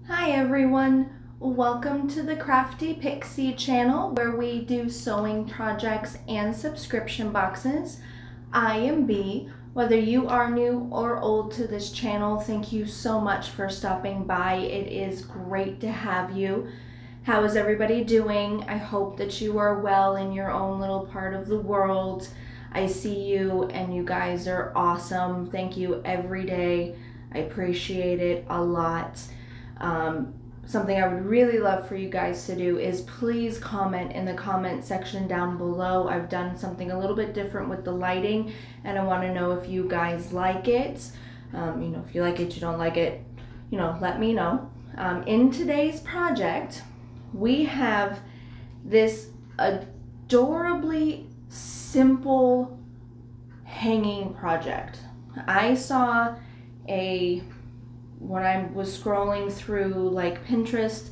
Hi everyone, welcome to the Crafty Pixie channel where we do sewing projects and subscription boxes. I am Bee. Whether you are new or old to this channel, thank you so much for stopping by. It is great to have you. How is everybody doing? I hope that you are well in your own little part of the world. I see you and you guys are awesome. Thank you every day. I appreciate it a lot. Something I would really love for you guys to do is please comment in the comment section down below. I've done something a little bit different with the lighting and I want to know if you guys like it. If you like it, you don't like it, let me know. In today's project, we have this adorably simple hanging project. I saw when I was scrolling through like Pinterest,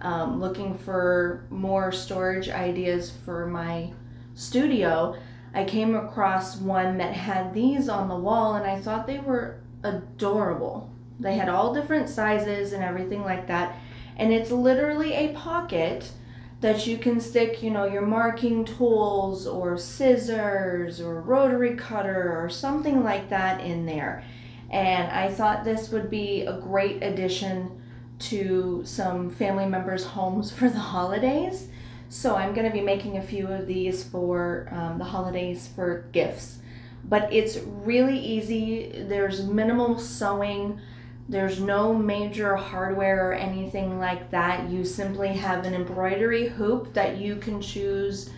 looking for more storage ideas for my studio, I came across one that had these on the wall and I thought they were adorable. They had all different sizes and everything like that. And it's literally a pocket that you can stick, your marking tools or scissors or rotary cutter or something like that in there. And I thought this would be a great addition to some family members' homes for the holidays. So I'm going to be making a few of these for the holidays for gifts. But it's really easy. There's minimal sewing. There's no major hardware or anything like that. You simply have an embroidery hoop that you can choose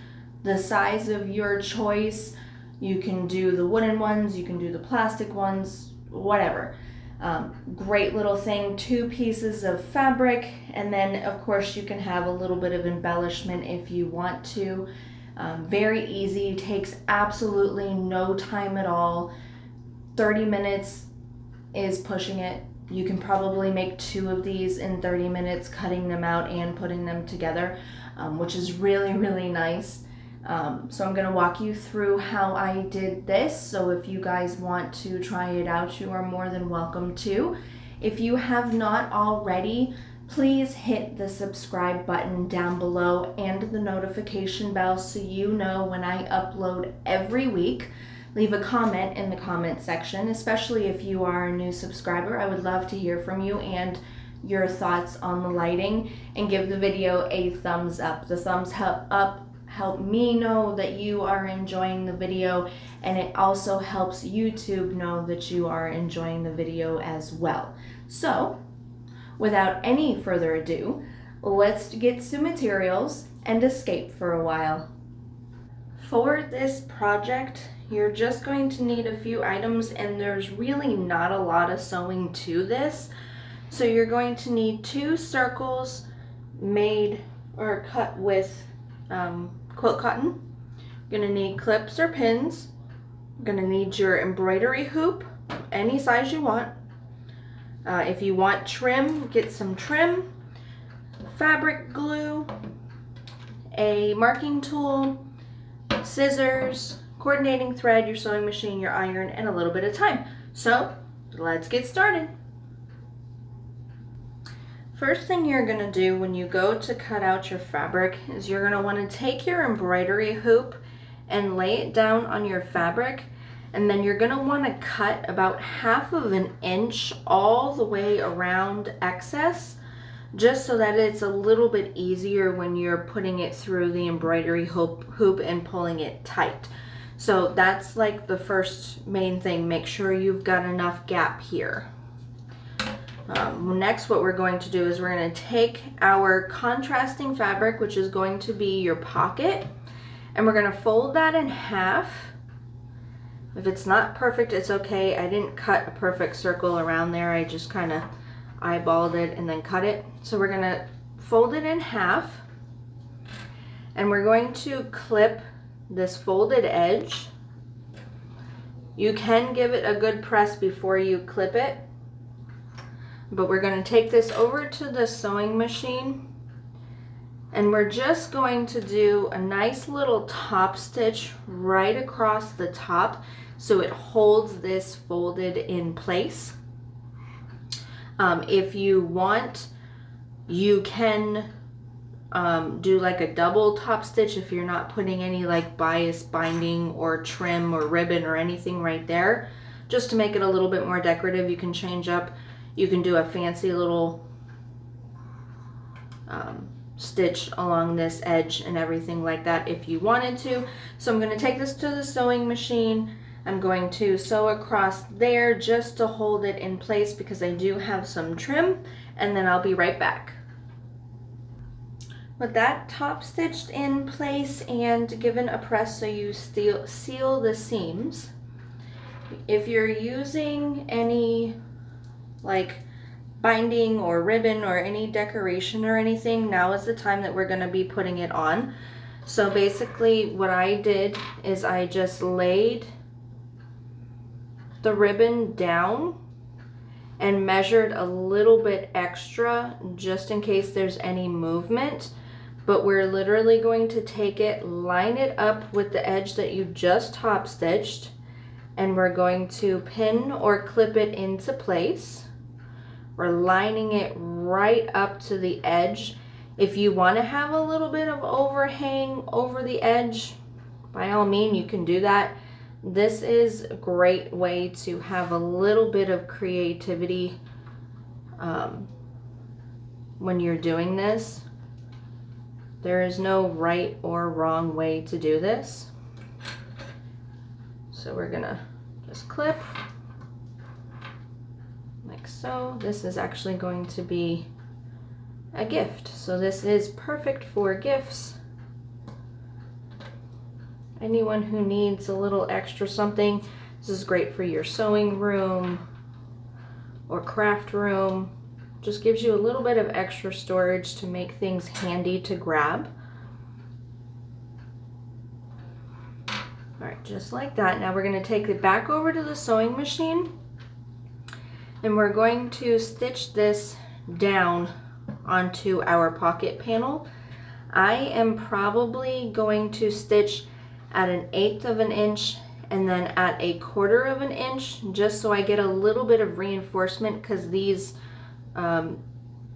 the size of your choice. You can do the wooden ones, you can do the plastic ones, whatever. Great little thing, 2 pieces of fabric, and then of course you can have a little bit of embellishment if you want to. Very easy, takes absolutely no time at all. 30 minutes is pushing it. You can probably make 2 of these in 30 minutes, cutting them out and putting them together, which is really, really nice. So I'm going to walk you through how I did this. So if you guys want to try it out, you are more than welcome to. If you have not already, please hit the subscribe button down below and the notification bell so you know when I upload every week. Leave a comment in the comment section, especially if you are a new subscriber. I would love to hear from you and your thoughts on the lighting, and give the video a thumbs up. The thumbs up help me know that you are enjoying the video, and it also helps YouTube know that you are enjoying the video as well. So without any further ado, let's get some materials and escape for a while. For this project, you're just going to need a few items, and there's really not a lot of sewing to this. So you're going to need 2 circles made or cut with quilt cotton. You're going to need clips or pins. You're going to need your embroidery hoop, any size you want. If you want trim, get some trim, fabric glue, a marking tool, scissors, coordinating thread, your sewing machine, your iron, and a little bit of time. So let's get started. First thing you're going to do when you go to cut out your fabric is you're going to want to take your embroidery hoop and lay it down on your fabric, and then you're going to want to cut about 1/2 inch all the way around excess, just so that it's a little bit easier when you're putting it through the embroidery hoop and pulling it tight. So that's like the first main thing. Make sure you've got enough gap here. Next, what we're going to do is we're going to take our contrasting fabric, which is going to be your pocket, and we're going to fold that in half. If it's not perfect, it's okay. I didn't cut a perfect circle around there. I just kind of eyeballed it and then cut it. So we're going to fold it in half, and we're going to clip this folded edge. You can give it a good press before you clip it. But we're going to take this over to the sewing machine, and we're just going to do a nice little top stitch right across the top so it holds this folded in place. If you want You can do like a double top stitch if you're not putting any like bias binding or trim or ribbon or anything right there. Just to make it a little bit more decorative, you can change up. You can do a fancy little stitch along this edge and everything like that if you wanted to. So I'm going to take this to the sewing machine. I'm going to sew across there just to hold it in place because I do have some trim, and then I'll be right back. With that top stitched in place and given a press so you seal the seams, if you're using any like binding or ribbon or any decoration or anything, now is the time that we're going to be putting it on. So basically what I did is I just laid the ribbon down and measured a little bit extra just in case there's any movement. But we're literally going to take it, line it up with the edge that you just top stitched, and we're going to pin or clip it into place. We're lining it right up to the edge. If you want to have a little bit of overhang over the edge, by all means you can do that. This is a great way to have a little bit of creativity when you're doing this. There is no right or wrong way to do this. So we're gonna just clip like so. This is actually going to be a gift. So this is perfect for gifts. Anyone who needs a little extra something, this is great for your sewing room or craft room. Just gives you a little bit of extra storage to make things handy to grab. All right, just like that. Now we're going to take it back over to the sewing machine, and we're going to stitch this down onto our pocket panel. I am probably going to stitch at 1/8 of an inch and then at 1/4 of an inch, just so I get a little bit of reinforcement, because these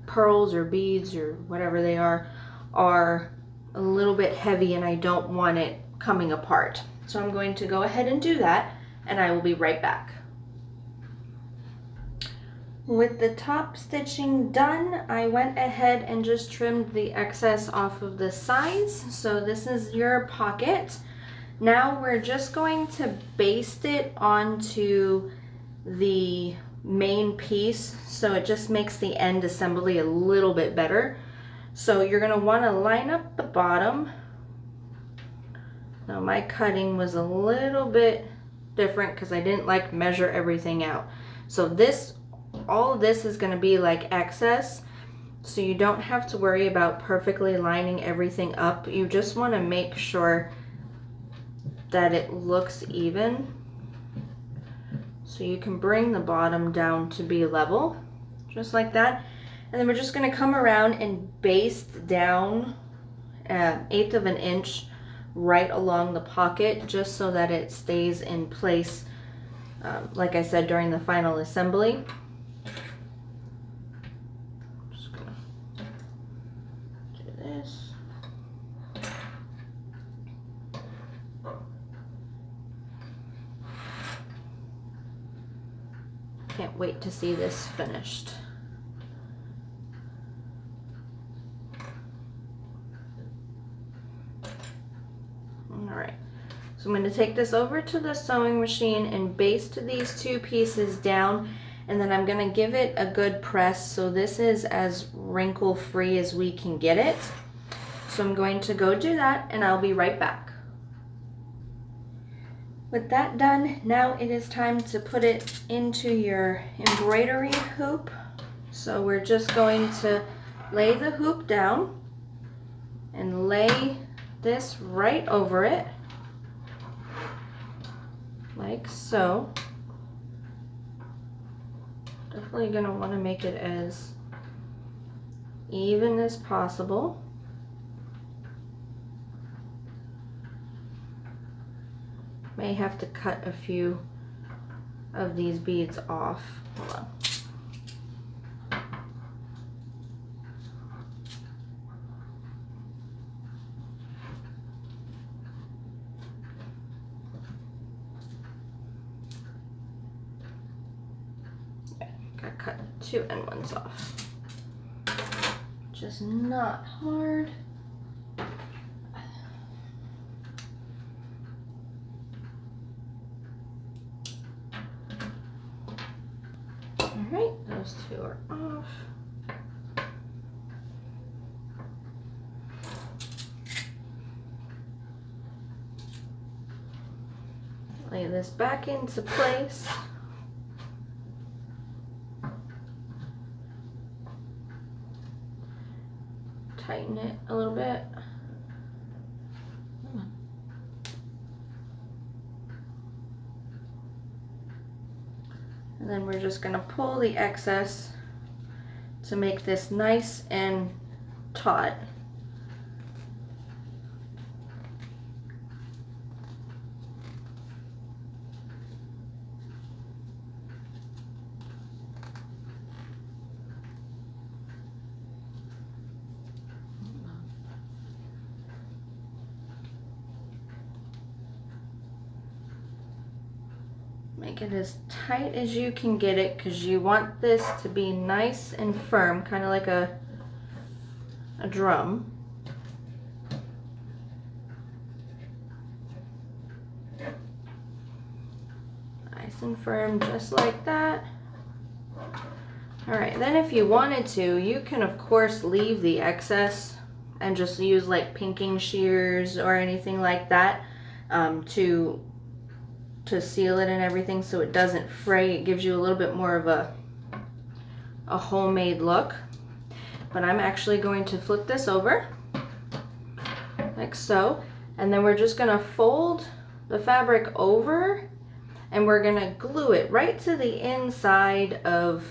pearls or beads or whatever they are a little bit heavy and I don't want it coming apart. So I'm going to go ahead and do that, and I will be right back. With the top stitching done, I went ahead and just trimmed the excess off of the sides. So this is your pocket. Now we're just going to baste it onto the main piece, so it just makes the end assembly a little bit better. So you're going to want to line up the bottom. Now my cutting was a little bit different because I didn't like measure everything out. So this, all of this is going to be like excess, so you don't have to worry about perfectly lining everything up. You just want to make sure that it looks even. So you can bring the bottom down to be level, just like that. And then we're just going to come around and baste down 1/8 of an inch right along the pocket, just so that it stays in place, like I said, during the final assembly. Just going to do this. Can't wait to see this finished. Alright, so I'm going to take this over to the sewing machine and baste these two pieces down, and then I'm going to give it a good press. So this is as wrinkle free as we can get it. So I'm going to go do that, and I'll be right back. With that done, now it is time to put it into your embroidery hoop. So we're just going to lay the hoop down and lay this right over it, like so. Definitely going to want to make it as even as possible. May have to cut a few of these beads off. Hold on. cut 2 end ones off. Just not hard. Alright, those 2 are off. Lay this back into place. Tighten it a little bit. And then we're just going to pull the excess to make this nice and taut. Make it as tight as you can get it, because you want this to be nice and firm, kind of like a drum. Nice and firm, just like that. Alright, then if you wanted to, you can of course leave the excess and just use like pinking shears or anything like that to seal it and everything so it doesn't fray. It gives you a little bit more of a homemade look. But I'm actually going to flip this over like so, and then we're just going to fold the fabric over and we're going to glue it right to the inside of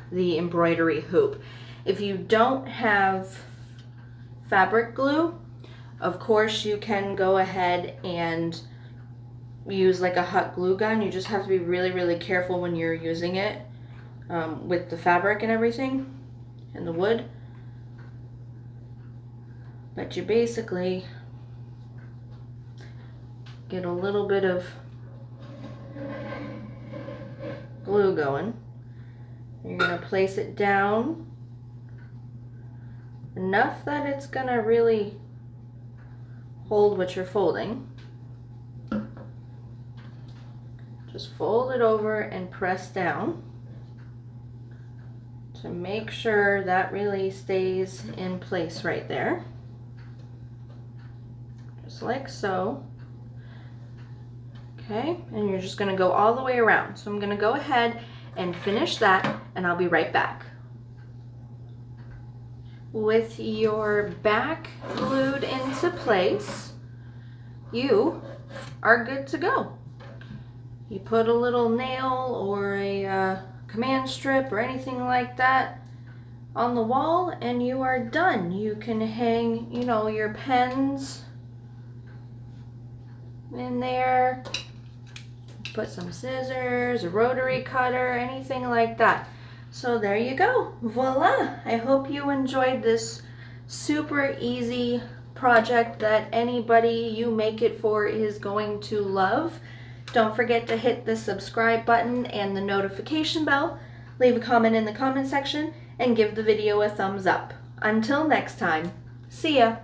the embroidery hoop. If you don't have fabric glue, of course you can go ahead and use like a hot glue gun. You just have to be really, really careful when you're using it with the fabric and everything and the wood. But you basically get a little bit of glue going. You're going to place it down enough that it's going to really hold what you're folding. Just fold it over and press down to make sure that really stays in place right there. Just like so. Okay, and you're just going to go all the way around. So I'm going to go ahead and finish that, and I'll be right back. With your back glued into place, you are good to go. You put a little nail or a command strip or anything like that on the wall and you are done. You can hang, you know, your pens in there, put some scissors, a rotary cutter, anything like that. So there you go, voila! I hope you enjoyed this super easy project that anybody you make it for is going to love. Don't forget to hit the subscribe button and the notification bell. Leave a comment in the comment section and give the video a thumbs up. Until next time, see ya!